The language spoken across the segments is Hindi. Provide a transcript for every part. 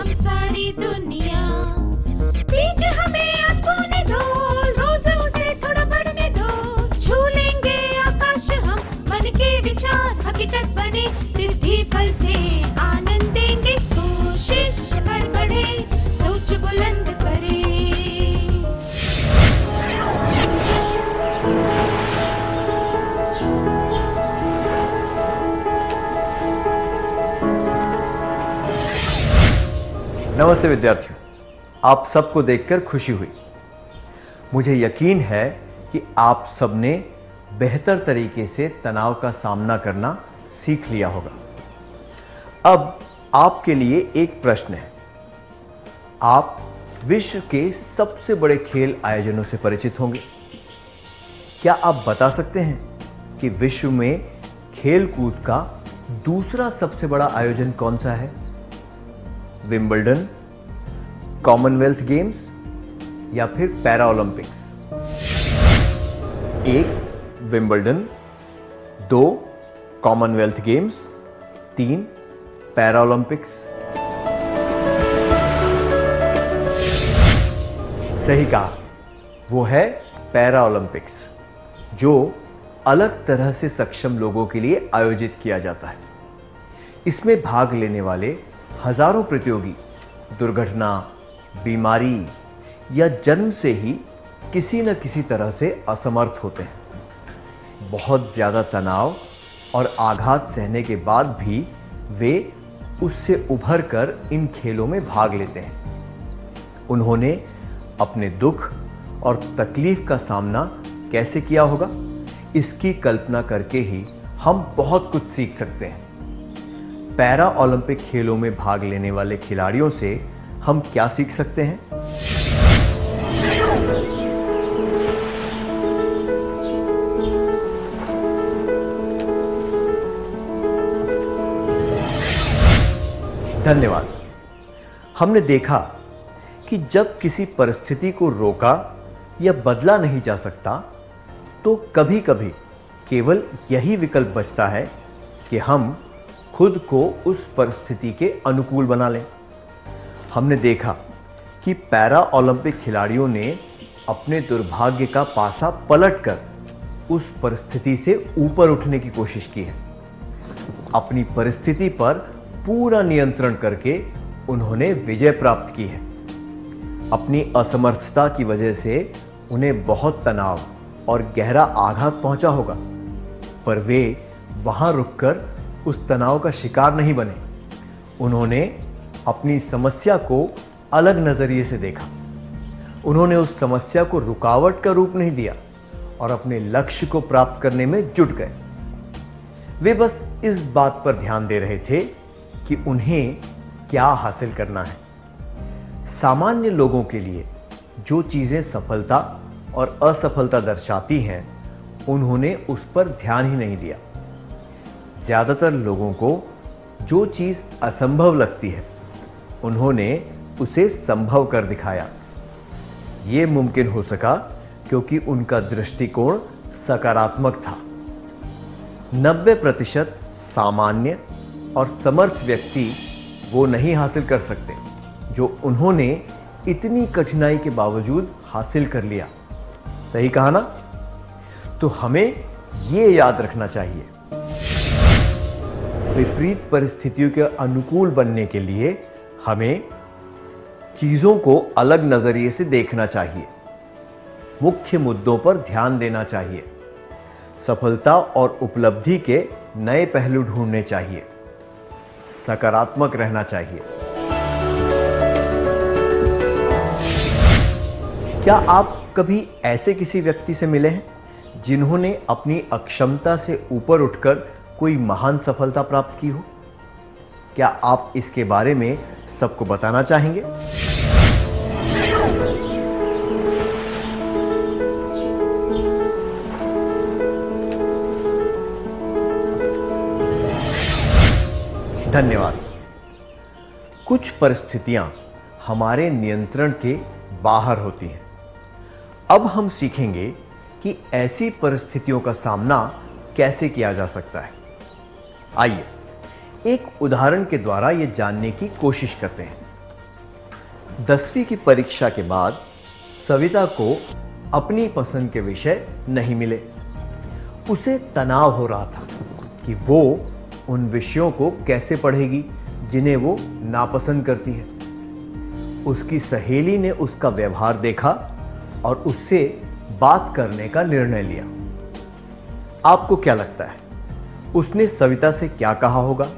हम सारी दुनिया। बीच हमें आज बोने दो, रोज उसे थोड़ा बढ़ने दो। छू लेंगे आकाश हम, मन के विचार हकीकत बने। सिद्धि फल से आनंद देंगे, कोशिश कर बढ़े, सोच बुलंद करे। नमस्ते विद्यार्थियों, आप सबको देखकर खुशी हुई। मुझे यकीन है कि आप सबने बेहतर तरीके से तनाव का सामना करना सीख लिया होगा। अब आपके लिए एक प्रश्न है। आप विश्व के सबसे बड़े खेल आयोजनों से परिचित होंगे। क्या आप बता सकते हैं कि विश्व में खेल कूद का दूसरा सबसे बड़ा आयोजन कौन सा है? विंबलडन, कॉमनवेल्थ गेम्स या फिर para Olympics? 1 Wimbledon, 2 Commonwealth games, 3 para Olympics. सही कहा, वो है पैरा ओलंपिक्स, जो अलग तरह से सक्षम लोगों के लिए आयोजित किया जाता है। इसमें भाग लेने वाले हजारों प्रतियोगी दुर्घटना, बीमारी या जन्म से ही किसी न किसी तरह से असमर्थ होते हैं। बहुत ज्यादा तनाव और आघात सहने के बाद भी वे उससे उभर कर इन खेलों में भाग लेते हैं। उन्होंने अपने दुख और तकलीफ का सामना कैसे किया होगा, इसकी कल्पना करके ही हम बहुत कुछ सीख सकते हैं। पैरा ओलंपिक खेलों में भाग लेने वाले खिलाड़ियों से हम क्या सीख सकते हैं? धन्यवाद। हमने देखा कि जब किसी परिस्थिति को रोका या बदला नहीं जा सकता, तो कभी-कभी केवल यही विकल्प बचता है कि हम खुद को उस परिस्थिति के अनुकूल बना लें। हमने देखा कि पैरा ओलंपिक खिलाड़ियों ने अपने दुर्भाग्य का पासा पलटकर उस परिस्थिति से ऊपर उठने की कोशिश की है। अपनी परिस्थिति पर पूरा नियंत्रण करके उन्होंने विजय प्राप्त की है। अपनी असमर्थता की वजह से उन्हें बहुत तनाव और गहरा आघात पहुंचा होगा, पर वे वहां रुककर उस तनाव का शिकार नहीं बने। उन्होंने अपनी समस्या को अलग नजरिए से देखा। उन्होंने उस समस्या को रुकावट का रूप नहीं दिया और अपने लक्ष्य को प्राप्त करने में जुट गए। वे बस इस बात पर ध्यान दे रहे थे कि उन्हें क्या हासिल करना है। सामान्य लोगों के लिए जो चीजें सफलता और असफलता दर्शाती हैं, उन्होंने उस पर ध्यान ही नहीं दिया। ज्यादातर लोगों को जो चीज असंभव लगती है, उन्होंने उसे संभव कर दिखाया। यह मुमकिन हो सका क्योंकि उनका दृष्टिकोण सकारात्मक था। 90% सामान्य और समर्थ व्यक्ति वो नहीं हासिल कर सकते जो उन्होंने इतनी कठिनाई के बावजूद हासिल कर लिया। सही कहा ना? तो हमें यह याद रखना चाहिए, विपरीत परिस्थितियों के अनुकूल बनने के लिए हमें चीजों को अलग नजरिए से देखना चाहिए, मुख्य मुद्दों पर ध्यान देना चाहिए, सफलता और उपलब्धि के नए पहलू ढूंढने चाहिए, सकारात्मक रहना चाहिए। क्या आप कभी ऐसे किसी व्यक्ति से मिले हैं जिन्होंने अपनी अक्षमता से ऊपर उठकर कोई महान सफलता प्राप्त की हो? क्या आप इसके बारे में सबको बताना चाहेंगे? धन्यवाद। कुछ परिस्थितियां हमारे नियंत्रण के बाहर होती हैं। अब हम सीखेंगे कि ऐसी परिस्थितियों का सामना कैसे किया जा सकता है। आइए एक उदाहरण के द्वारा यह जानने की कोशिश करते हैं। 10वीं की परीक्षा के बाद सविता को अपनी पसंद के विषय नहीं मिले। उसे तनाव हो रहा था कि वो उन विषयों को कैसे पढ़ेगी जिन्हें वो नापसंद करती है। उसकी सहेली ने उसका व्यवहार देखा और उससे बात करने का निर्णय लिया। आपको क्या लगता है, उसने सविता से क्या कहा होगा?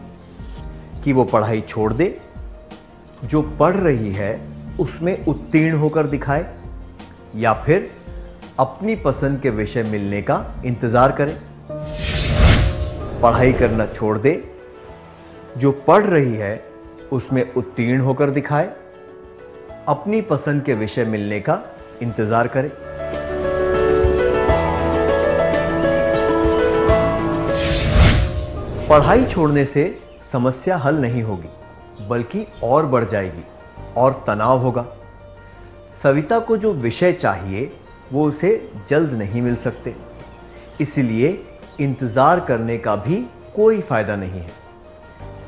कि वो पढ़ाई छोड़ दे, जो पढ़ रही है उसमें उत्तीर्ण होकर दिखाए, या फिर अपनी पसंद के विषय मिलने का इंतजार करे? पढ़ाई करना छोड़ दे, जो पढ़ रही है उसमें उत्तीर्ण होकर दिखाए, अपनी पसंद के विषय मिलने का इंतजार करे। पढ़ाई छोड़ने से समस्या हल नहीं होगी, बल्कि और बढ़ जाएगी और तनाव होगा। सविता को जो विषय चाहिए वो उसे जल्द नहीं मिल सकते, इसलिए इंतजार करने का भी कोई फायदा नहीं है।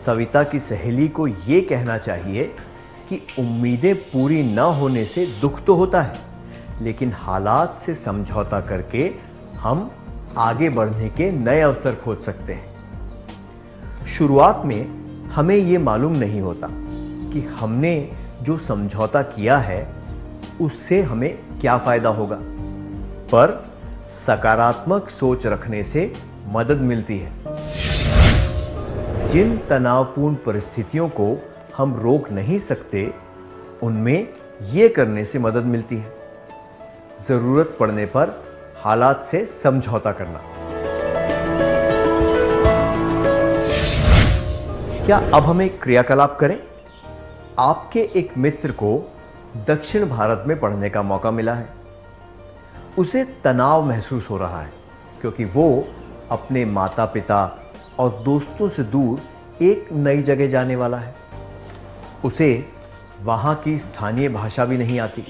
सविता की सहेली को यह कहना चाहिए कि उम्मीदें पूरी न होने से दुख तो होता है, लेकिन हालात से समझौता करके हम आगे बढ़ने के नए अवसर खोज सकते हैं। शुरुआत में हमें यह मालूम नहीं होता कि हमने जो समझौता किया है उससे हमें क्या फायदा होगा, पर सकारात्मक सोच रखने से मदद मिलती है। जिन तनावपूर्ण परिस्थितियों को हम रोक नहीं सकते, उनमें यह करने से मदद मिलती है। जरूरत पड़ने पर हालात से समझौता करना। क्या अब हम एक क्रियाकलाप करें? आपके एक मित्र को दक्षिण भारत में पढ़ने का मौका मिला है। उसे तनाव महसूस हो रहा है क्योंकि वो अपने माता पिता और दोस्तों से दूर एक नई जगह जाने वाला है। उसे वहां की स्थानीय भाषा भी नहीं आती।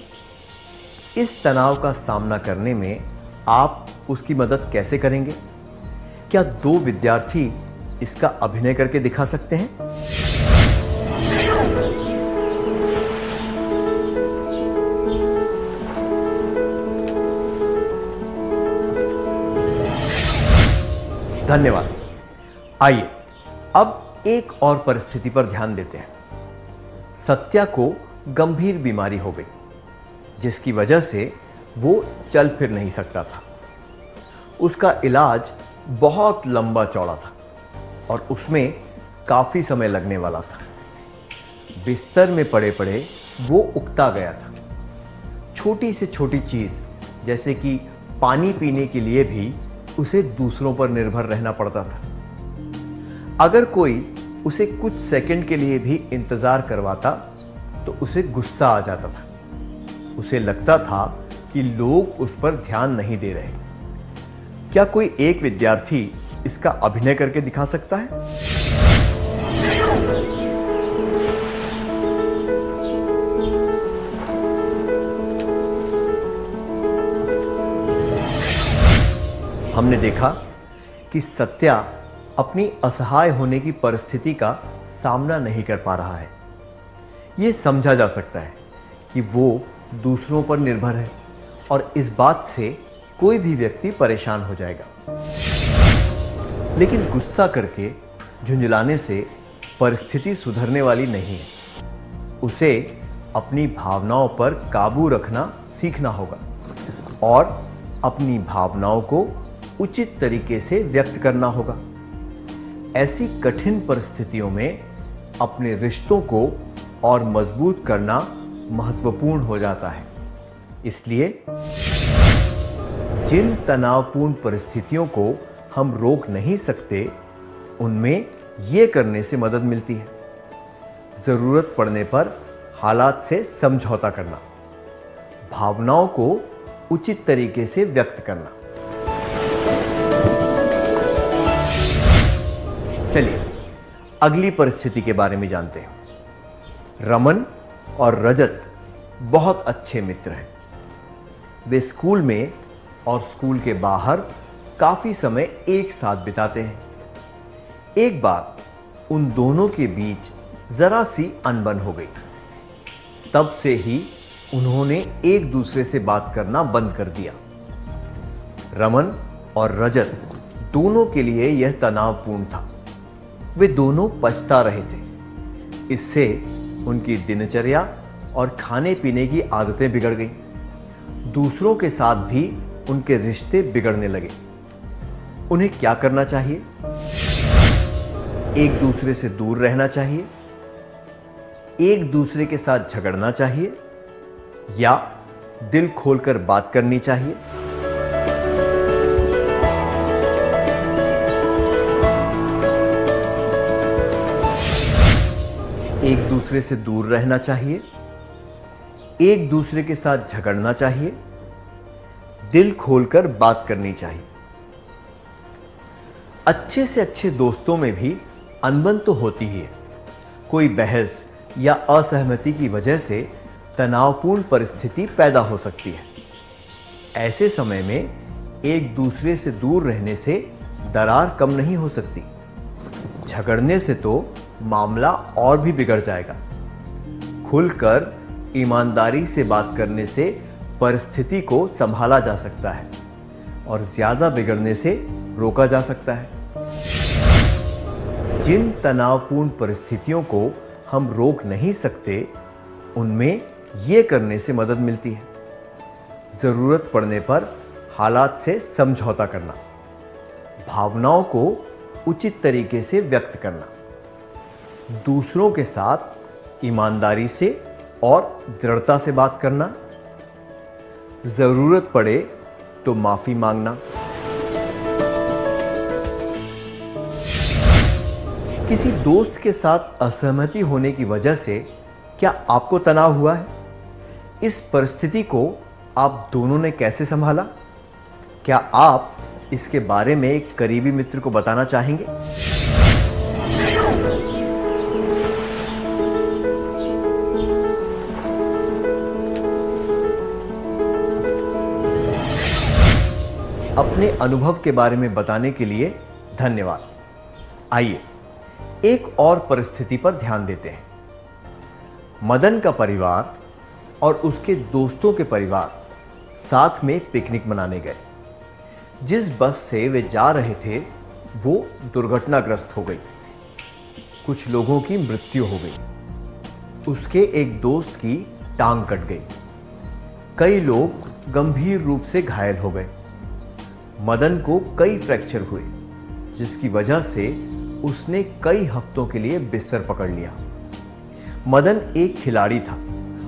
इस तनाव का सामना करने में आप उसकी मदद कैसे करेंगे? क्या दो विद्यार्थी इसका अभिनय करके दिखा सकते हैं? धन्यवाद। आइए अब एक और परिस्थिति पर ध्यान देते हैं। सत्या को गंभीर बीमारी हो गई, जिसकी वजह से वो चल फिर नहीं सकता था। उसका इलाज बहुत लंबा चौड़ा था और उसमें काफी समय लगने वाला था। बिस्तर में पड़े पड़े वो उकता गया था। छोटी से छोटी चीज जैसे कि पानी पीने के लिए भी उसे दूसरों पर निर्भर रहना पड़ता था। अगर कोई उसे कुछ सेकंड के लिए भी इंतजार करवाता तो उसे गुस्सा आ जाता था। उसे लगता था कि लोग उस पर ध्यान नहीं दे रहे। क्या कोई एक विद्यार्थी इसका अभिनय करके दिखा सकता है? हमने देखा कि सत्या अपनी असहाय होने की परिस्थिति का सामना नहीं कर पा रहा है। यह समझा जा सकता है कि वो दूसरों पर निर्भर है और इस बात से कोई भी व्यक्ति परेशान हो जाएगा। लेकिन गुस्सा करके झुंझलाने से परिस्थिति सुधरने वाली नहीं है। उसे अपनी भावनाओं पर काबू रखना सीखना होगा और अपनी भावनाओं को उचित तरीके से व्यक्त करना होगा। ऐसी कठिन परिस्थितियों में अपने रिश्तों को और मजबूत करना महत्वपूर्ण हो जाता है। इसलिए जिन तनावपूर्ण परिस्थितियों को हम रोक नहीं सकते, उनमें यह करने से मदद मिलती है। जरूरत पड़ने पर हालात से समझौता करना, भावनाओं को उचित तरीके से व्यक्त करना। चलिए अगली परिस्थिति के बारे में जानते हैं। रमन और रजत बहुत अच्छे मित्र हैं। वे स्कूल में और स्कूल के बाहर काफी समय एक साथ बिताते हैं। एक बार उन दोनों के बीच जरा सी अनबन हो गई। तब से ही उन्होंने एक दूसरे से बात करना बंद कर दिया। रमन और रजत दोनों के लिए यह तनावपूर्ण था। वे दोनों पछता रहे थे। इससे उनकी दिनचर्या और खाने पीने की आदतें बिगड़ गईं। दूसरों के साथ भी उनके रिश्ते बिगड़ने लगे। उन्हें क्या करना चाहिए? एक दूसरे से दूर रहना चाहिए, एक दूसरे के साथ झगड़ना चाहिए, या दिल खोलकर बात करनी चाहिए? एक दूसरे से दूर रहना चाहिए, एक दूसरे के साथ झगड़ना चाहिए, दिल खोलकर बात करनी चाहिए। अच्छे से अच्छे दोस्तों में भी अनबन तो होती ही है। कोई बहस या असहमति की वजह से तनावपूर्ण परिस्थिति पैदा हो सकती है। ऐसे समय में एक दूसरे से दूर रहने से दरार कम नहीं हो सकती। झगड़ने से तो मामला और भी बिगड़ जाएगा। खुलकर ईमानदारी से बात करने से परिस्थिति को संभाला जा सकता है और ज्यादा बिगड़ने से रोका जा सकता है। जिन तनावपूर्ण परिस्थितियों को हम रोक नहीं सकते, उनमें यह करने से मदद मिलती है। जरूरत पड़ने पर हालात से समझौता करना, भावनाओं को उचित तरीके से व्यक्त करना, दूसरों के साथ ईमानदारी से और दृढ़ता से बात करना, जरूरत पड़े तो माफी मांगना। किसी दोस्त के साथ असहमति होने की वजह से क्या आपको तनाव हुआ है? इस परिस्थिति को आप दोनों ने कैसे संभाला? क्या आप इसके बारे में एक करीबी मित्र को बताना चाहेंगे? अपने अनुभव के बारे में बताने के लिए धन्यवाद। आइए एक और परिस्थिति पर ध्यान देते हैं। मदन का परिवार और उसके दोस्तों के परिवार साथ में पिकनिक मनाने गए। जिस बस से वे जा रहे थे वो दुर्घटनाग्रस्त हो गई। कुछ लोगों की मृत्यु हो गई। उसके एक दोस्त की टांग कट गई। कई लोग गंभीर रूप से घायल हो गए। मदन को कई फ्रैक्चर हुए, जिसकी वजह से उसने कई हफ्तों के लिए बिस्तर पकड़ लिया। मदन एक खिलाड़ी था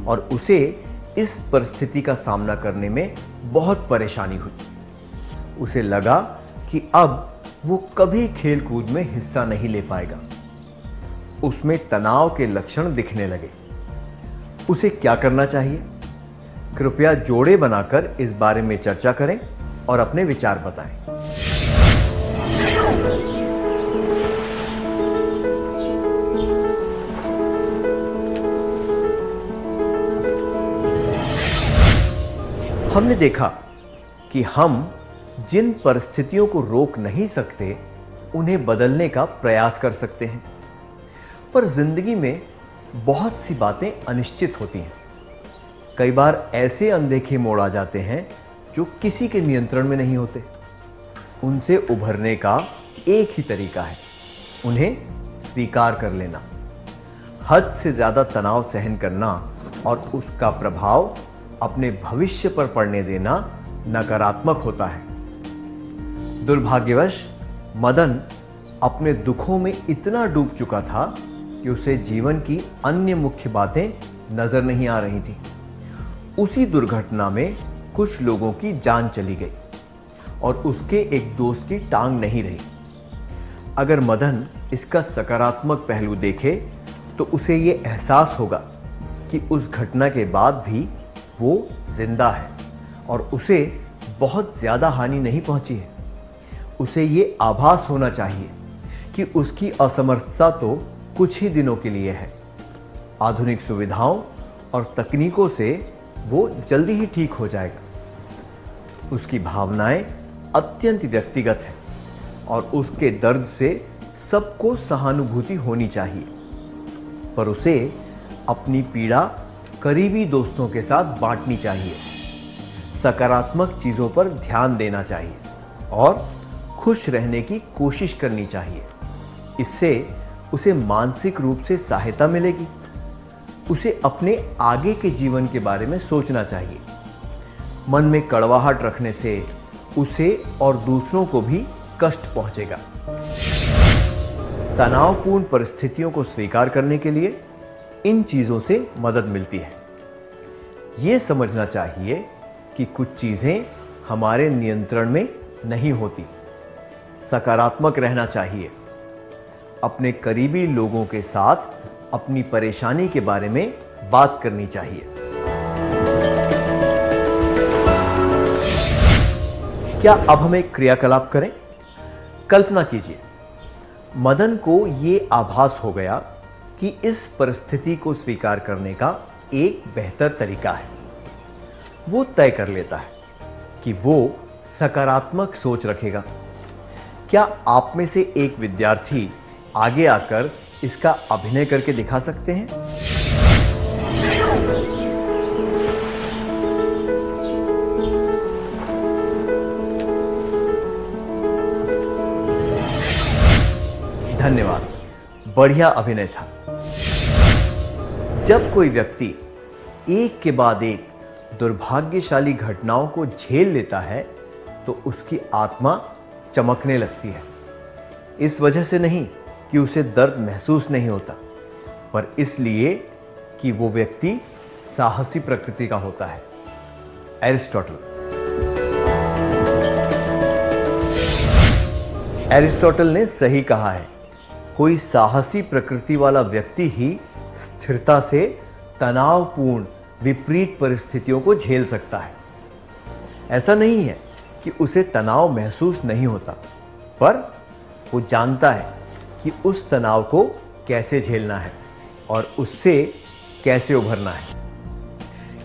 और उसे इस परिस्थिति का सामना करने में बहुत परेशानी हुई। उसे लगा कि अब वो कभी खेलकूद में हिस्सा नहीं ले पाएगा। उसमें तनाव के लक्षण दिखने लगे। उसे क्या करना चाहिए? कृपया जोड़े बनाकर इस बारे में चर्चा करें और अपने विचार बताएं। हमने देखा कि हम जिन परिस्थितियों को रोक नहीं सकते, उन्हें बदलने का प्रयास कर सकते हैं। पर जिंदगी में बहुत सी बातें अनिश्चित होती हैं। कई बार ऐसे अनदेखे मोड़ आ जाते हैं जो किसी के नियंत्रण में नहीं होते। उनसे उभरने का एक ही तरीका है, उन्हें स्वीकार कर लेना। हद से ज्यादा तनाव सहन करना और उसका प्रभाव अपने भविष्य पर पड़ने देना नकारात्मक होता है। दुर्भाग्यवश मदन अपने दुखों में इतना डूब चुका था कि उसे जीवन की अन्य मुख्य बातें नजर नहीं आ रही थी। उसी दुर्घटना में कुछ लोगों की जान चली गई और उसके एक दोस्त की टांग नहीं रही। अगर मदन इसका सकारात्मक पहलू देखे तो उसे ये एहसास होगा कि उस घटना के बाद भी वो जिंदा है और उसे बहुत ज्यादा हानि नहीं पहुंची है। उसे ये आभास होना चाहिए कि उसकी असमर्थता तो कुछ ही दिनों के लिए है। आधुनिक सुविधाओं और तकनीकों से वो जल्दी ही ठीक हो जाएगा। उसकी भावनाएं अत्यंत व्यक्तिगत हैं और उसके दर्द से सबको सहानुभूति होनी चाहिए, पर उसे अपनी पीड़ा करीबी दोस्तों के साथ बांटनी चाहिए। सकारात्मक चीजों पर ध्यान देना चाहिए और खुश रहने की कोशिश करनी चाहिए। इससे उसे मानसिक रूप से सहायता मिलेगी। उसे अपने आगे के जीवन के बारे में सोचना चाहिए। मन में कड़वाहट रखने से उसे और दूसरों को भी कष्ट पहुंचेगा। तनावपूर्ण परिस्थितियों को स्वीकार करने के लिए इन चीजों से मदद मिलती है। यह समझना चाहिए कि कुछ चीजें हमारे नियंत्रण में नहीं होती। सकारात्मक रहना चाहिए। अपने करीबी लोगों के साथ अपनी परेशानी के बारे में बात करनी चाहिए। क्या अब हम एक क्रियाकलाप करें? कल्पना कीजिए, मदन को यह आभास हो गया कि इस परिस्थिति को स्वीकार करने का एक बेहतर तरीका है। वो तय कर लेता है कि वो सकारात्मक सोच रखेगा। क्या आप में से एक विद्यार्थी आगे आकर इसका अभिनय करके दिखा सकते हैं? धन्यवाद, बढ़िया अभिनय था। जब कोई व्यक्ति एक के बाद एक दुर्भाग्यशाली घटनाओं को झेल लेता है तो उसकी आत्मा चमकने लगती है। इस वजह से नहीं कि उसे दर्द महसूस नहीं होता, पर इसलिए कि वो व्यक्ति साहसी प्रकृति का होता है। एरिस्टोटल ने सही कहा है, कोई साहसी प्रकृति वाला व्यक्ति ही स्थिरता से तनावपूर्ण विपरीत परिस्थितियों को झेल सकता है। ऐसा नहीं है कि उसे तनाव महसूस नहीं होता, पर वो जानता है कि उस तनाव को कैसे झेलना है और उससे कैसे उभरना है।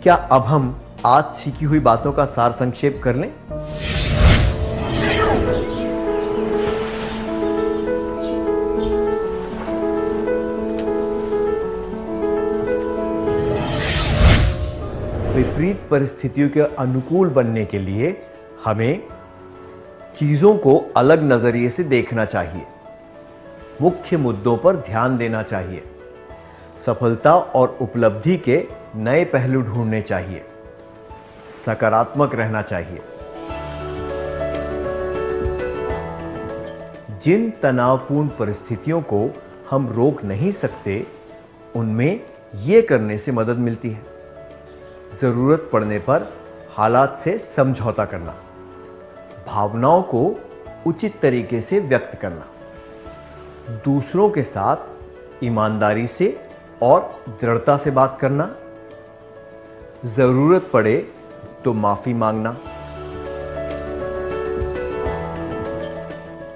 क्या अब हम आज सीखी हुई बातों का सार संक्षेप कर लें? विपरीत परिस्थितियों के अनुकूल बनने के लिए हमें चीजों को अलग नजरिए से देखना चाहिए। मुख्य मुद्दों पर ध्यान देना चाहिए। सफलता और उपलब्धि के नए पहलू ढूंढने चाहिए। सकारात्मक रहना चाहिए। जिन तनावपूर्ण परिस्थितियों को हम रोक नहीं सकते, उनमें यह करने से मदद मिलती है। जरूरत पड़ने पर हालात से समझौता करना, भावनाओं को उचित तरीके से व्यक्त करना, दूसरों के साथ ईमानदारी से और दृढ़ता से बात करना, जरूरत पड़े तो माफी मांगना।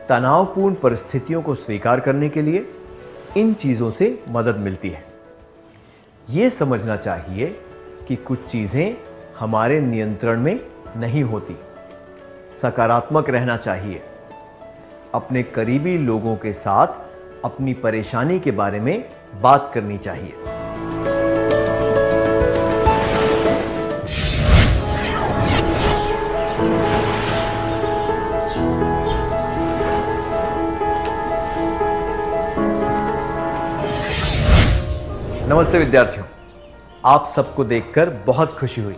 तनावपूर्ण परिस्थितियों को स्वीकार करने के लिए इन चीजों से मदद मिलती है। यह समझना चाहिए कि कुछ चीजें हमारे नियंत्रण में नहीं होती। सकारात्मक रहना चाहिए। अपने करीबी लोगों के साथ अपनी परेशानी के बारे में बात करनी चाहिए। नमस्ते विद्यार्थियों, आप सबको देखकर बहुत खुशी हुई।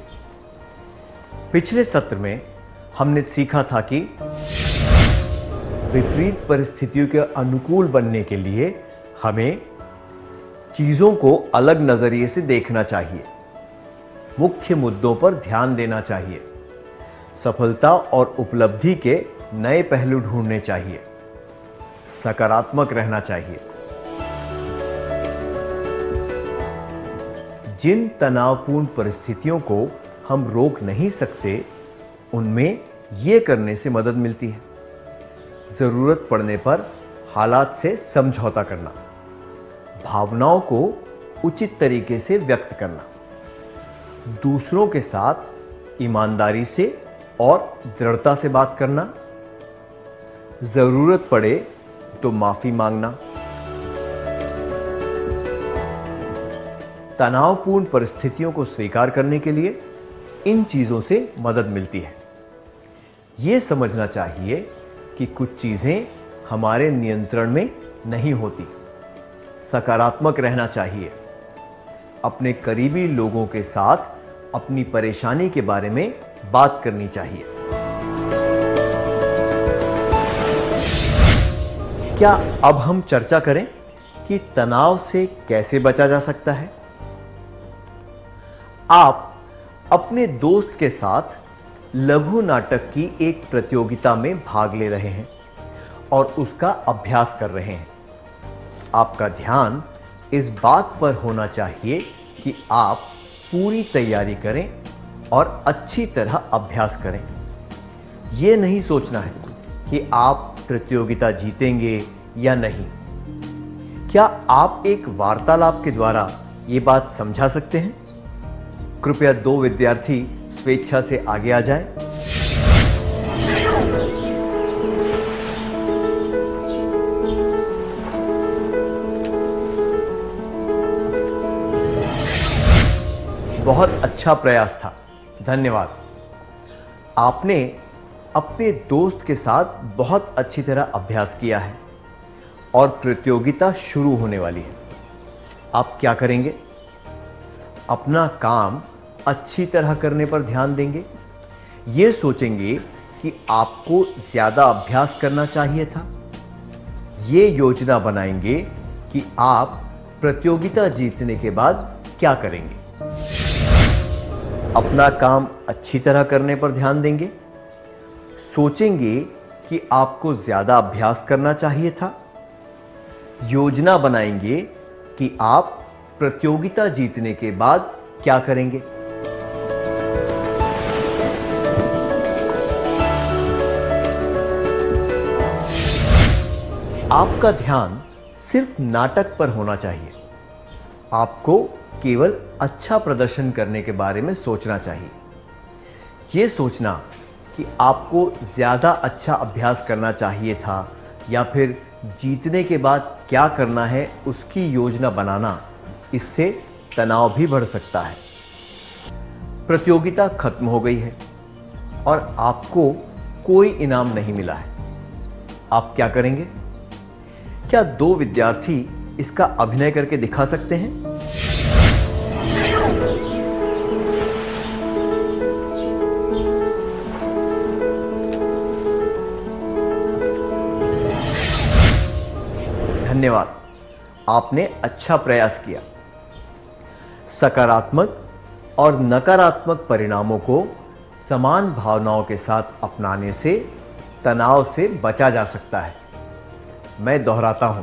पिछले सत्र में हमने सीखा था कि विपरीत परिस्थितियों के अनुकूल बनने के लिए हमें चीजों को अलग नजरिए से देखना चाहिए। मुख्य मुद्दों पर ध्यान देना चाहिए। सफलता और उपलब्धि के नए पहलू ढूंढने चाहिए। सकारात्मक रहना चाहिए। जिन तनावपूर्ण परिस्थितियों को हम रोक नहीं सकते, उनमें यह करने से मदद मिलती है। जरूरत पड़ने पर हालात से समझौता करना, भावनाओं को उचित तरीके से व्यक्त करना, दूसरों के साथ ईमानदारी से और दृढ़ता से बात करना, जरूरत पड़े तो माफी मांगना। तनावपूर्ण परिस्थितियों को स्वीकार करने के लिए इन चीजों से मदद मिलती है। यह समझना चाहिए कि कुछ चीजें हमारे नियंत्रण में नहीं होती। सकारात्मक रहना चाहिए। अपने करीबी लोगों के साथ अपनी परेशानी के बारे में बात करनी चाहिए। क्या अब हम चर्चा करें कि तनाव से कैसे बचा जा सकता है? आप अपने दोस्त के साथ लघु नाटक की एक प्रतियोगिता में भाग ले रहे हैं और उसका अभ्यास कर रहे हैं। आपका ध्यान इस बात पर होना चाहिए कि आप पूरी तैयारी करें और अच्छी तरह अभ्यास करें। यह नहीं सोचना है कि आप प्रतियोगिता जीतेंगे या नहीं। क्या आप एक वार्तालाप के द्वारा यह बात समझा सकते हैं? कृपया 2 विद्यार्थी स्वेच्छा से आगे आ जाएं। बहुत अच्छा प्रयास था, धन्यवाद। आपने अपने दोस्त के साथ बहुत अच्छी तरह अभ्यास किया है और प्रतियोगिता शुरू होने वाली है। आप क्या करेंगे? अपना काम अच्छी तरह करने पर ध्यान देंगे। यह सोचेंगे कि आपको ज्यादा अभ्यास करना चाहिए था। यह योजना बनाएंगे कि आप प्रतियोगिता जीतने के बाद क्या करेंगे। अपना काम अच्छी तरह करने पर ध्यान देंगे। सोचेंगे कि आपको ज्यादा अभ्यास करना चाहिए था। योजना बनाएंगे कि आप प्रतियोगिता जीतने के बाद क्या करेंगे। आपका ध्यान सिर्फ नाटक पर होना चाहिए। आपको केवल अच्छा प्रदर्शन करने के बारे में सोचना चाहिए। यह सोचना कि आपको ज्यादा अच्छा अभ्यास करना चाहिए था या फिर जीतने के बाद क्या करना है उसकी योजना बनाना, इससे तनाव भी बढ़ सकता है। प्रतियोगिता खत्म हो गई है और आपको कोई इनाम नहीं मिला है। आप क्या करेंगे? क्या 2 विद्यार्थी इसका अभिनय करके दिखा सकते हैं? धन्यवाद, आपने अच्छा प्रयास किया। सकारात्मक और नकारात्मक परिणामों को समान भावनाओं के साथ अपनाने से तनाव से बचा जा सकता है। मैं दोहराता हूं,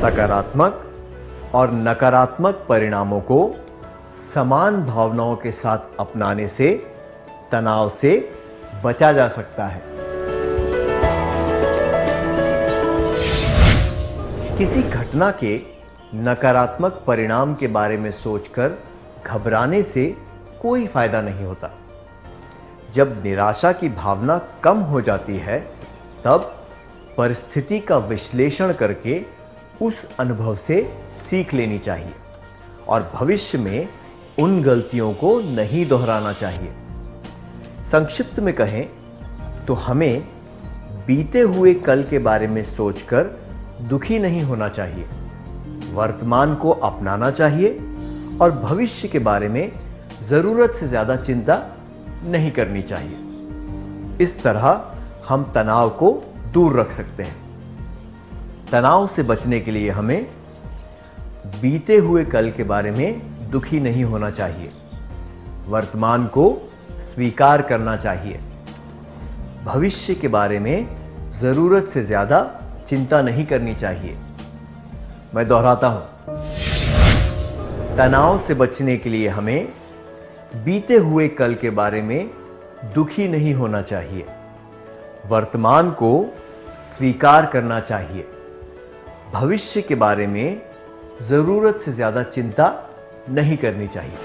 सकारात्मक और नकारात्मक परिणामों को समान भावनाओं के साथ अपनाने से तनाव से बचा जा सकता है। किसी घटना के नकारात्मक परिणाम के बारे में सोचकर घबराने से कोई फायदा नहीं होता। जब निराशा की भावना कम हो जाती है, तब परिस्थिति का विश्लेषण करके उस अनुभव से सीख लेनी चाहिए और भविष्य में उन गलतियों को नहीं दोहराना चाहिए। संक्षिप्त में कहें तो हमें बीते हुए कल के बारे में सोचकर दुखी नहीं होना चाहिए। वर्तमान को अपनाना चाहिए और भविष्य के बारे में जरूरत से ज्यादा चिंता नहीं करनी चाहिए। इस तरह हम तनाव को दूर रख सकते हैं। तनाव से बचने के लिए हमें बीते हुए कल के बारे में दुखी नहीं होना चाहिए। वर्तमान को स्वीकार करना चाहिए। भविष्य के बारे में जरूरत से ज्यादा चिंता नहीं करनी चाहिए। मैं दोहराता हूं, तनाव से बचने के लिए हमें बीते हुए कल के बारे में दुखी नहीं होना चाहिए। वर्तमान को स्वीकार करना चाहिए। भविष्य के बारे में जरूरत से ज्यादा चिंता नहीं करनी चाहिए।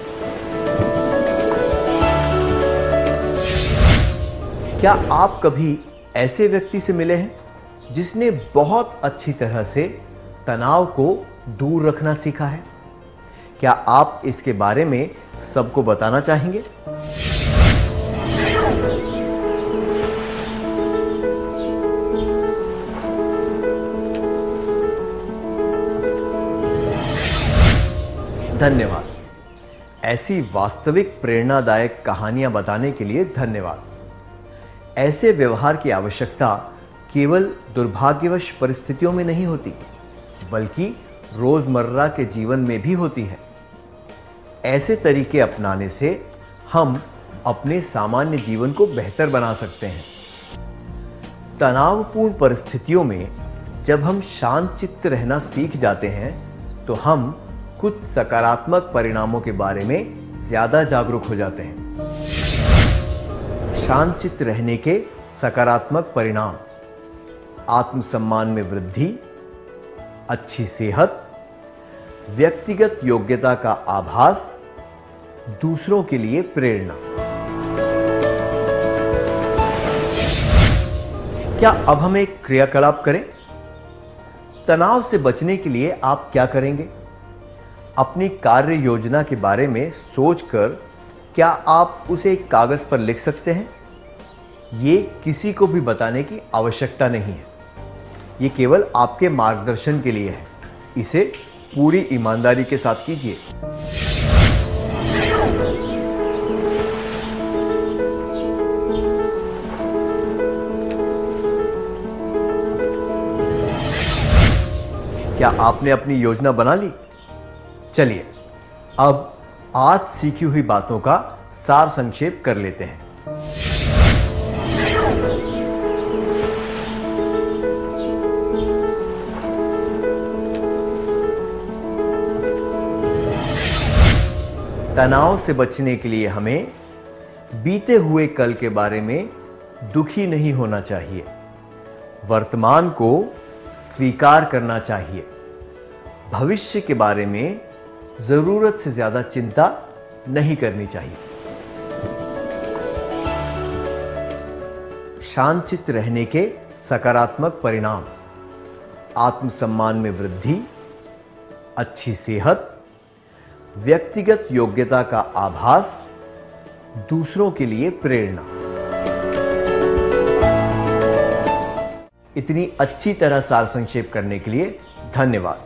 क्या आप कभी ऐसे व्यक्ति से मिले हैं जिसने बहुत अच्छी तरह से तनाव को दूर रखना सीखा है? क्या आप इसके बारे में सबको बताना चाहेंगे? धन्यवाद। ऐसी वास्तविक प्रेरणादायक कहानियां बताने के लिए धन्यवाद। ऐसे व्यवहार की आवश्यकता केवल दुर्भाग्यवश परिस्थितियों में नहीं होती, बल्कि रोजमर्रा के जीवन में भी होती है। ऐसे तरीके अपनाने से हम अपने सामान्य जीवन को बेहतर बना सकते हैं। तनावपूर्ण परिस्थितियों में जब हम शांत चित्त रहना सीख जाते हैं, तो हम कुछ सकारात्मक परिणामों के बारे में ज्यादा जागरूक हो जाते हैं। शांत चित्त रहने के सकारात्मक परिणाम: आत्मसम्मान में वृद्धि, अच्छी सेहत, व्यक्तिगत योग्यता का आभास, दूसरों के लिए प्रेरणा। क्या अब हम एक क्रियाकलाप करें? तनाव से बचने के लिए आप क्या करेंगे? अपनी कार्य योजना के बारे में सोचकर क्या आप उसे एक कागज पर लिख सकते हैं? ये किसी को भी बताने की आवश्यकता नहीं है। ये केवल आपके मार्गदर्शन के लिए है। इसे पूरी ईमानदारी के साथ कीजिए। क्या आपने अपनी योजना बना ली? चलिए अब आज सीखी हुई बातों का सार संक्षेप कर लेते हैं। तनाव से बचने के लिए हमें बीते हुए कल के बारे में दुखी नहीं होना चाहिए। वर्तमान को स्वीकार करना चाहिए। भविष्य के बारे में जरूरत से ज्यादा चिंता नहीं करनी चाहिए। शांतचित्त रहने के सकारात्मक परिणाम: आत्मसम्मान में वृद्धि, अच्छी सेहत, व्यक्तिगत योग्यता का आभास, दूसरों के लिए प्रेरणा। इतनी अच्छी तरह सार संक्षेप करने के लिए धन्यवाद।